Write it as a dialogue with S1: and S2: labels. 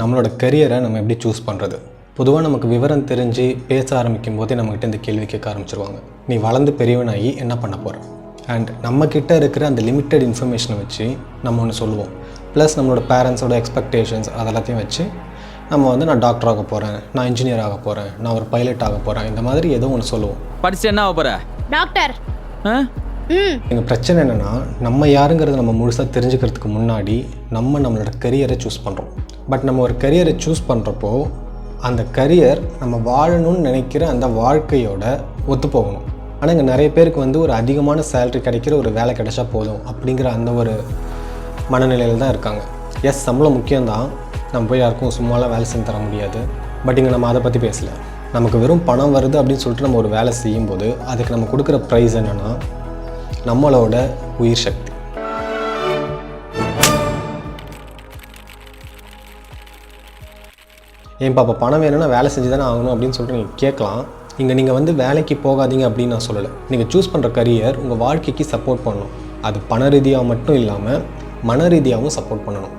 S1: நம்மளோட கரியரை நம்ம எப்படி சூஸ் பண்ணுறது? பொதுவாக நமக்கு விவரம் தெரிஞ்சு பேச ஆரம்பிக்கும் போதே நம்மக்கிட்ட இந்த கேள்வி கேட்க ஆரம்பிச்சிருவாங்க. நீ வளர்ந்து பெரியவனாகி என்ன பண்ண போகிற? அண்ட் நம்மக்கிட்ட இருக்கிற அந்த லிமிட்டட் இன்ஃபர்மேஷனை வச்சு நம்ம ஒன்று சொல்லுவோம். ப்ளஸ் நம்மளோட பேரண்ட்ஸோட எக்ஸ்பெக்டேஷன்ஸ் அதெல்லாத்தையும் வச்சு நம்ம வந்து நான் டாக்டர் ஆக போகிறேன், நான் இன்ஜினியர் ஆக போகிறேன், நான் ஒரு பைலட் ஆக போகிறேன், இந்த மாதிரி ஏதோ ஒன்று சொல்லுவோம்.
S2: படிச்சு என்ன ஆக போகிற?
S3: டாக்டர்.
S1: எங்கள் பிரச்சனை என்னென்னா, நம்ம யாருங்கிறத நம்ம முழுசாக தெரிஞ்சுக்கிறதுக்கு முன்னாடி நம்மளோட கரியரை சூஸ் பண்ணுறோம். பட் நம்ம ஒரு கரியரை சூஸ் பண்ணுறப்போ அந்த கரியர் நம்ம வாழணும்னு நினைக்கிற அந்த வாழ்க்கையோட ஒத்து போகணும். ஆனால் இங்கே நிறைய பேருக்கு வந்து ஒரு அதிகமான சேலரி கிடைக்கிற ஒரு வேலை கிடைச்சா போதும் அப்படிங்கிற அந்த ஒரு மனநிலையில் தான் இருக்காங்க. எஸ், சம்பளம் முக்கியம்தான், நம்ம போய் யாருக்கும் சும்மாலாம் வேலை செஞ்சு தர முடியாது. பட் இங்கே நம்ம அதை பற்றி பேசலை. நமக்கு வெறும் பணம் வருது அப்படின்னு சொல்லிட்டு நம்ம ஒரு வேலை செய்யும்போது அதுக்கு நம்ம கொடுக்குற ப்ரைஸ் என்னென்னா நம்மளோட உயிர் சக்தி. ஏன் பாப்பா பணம் வேணும்னா வேலை செஞ்சு தானே ஆகணும் அப்படின்னு சொல்லிட்டு நீங்கள் கேட்கலாம். இங்கே நீங்கள் வந்து வேலைக்கு போகாதீங்க அப்படின்னு நான் சொல்லலை. நீங்கள் சூஸ் பண்ணுற கரியர் உங்கள் வாழ்க்கைக்கு சப்போர்ட் பண்ணணும். அது பண ரீதியாக மட்டும் இல்லாமல் மன ரீதியாகவும் சப்போர்ட் பண்ணணும்.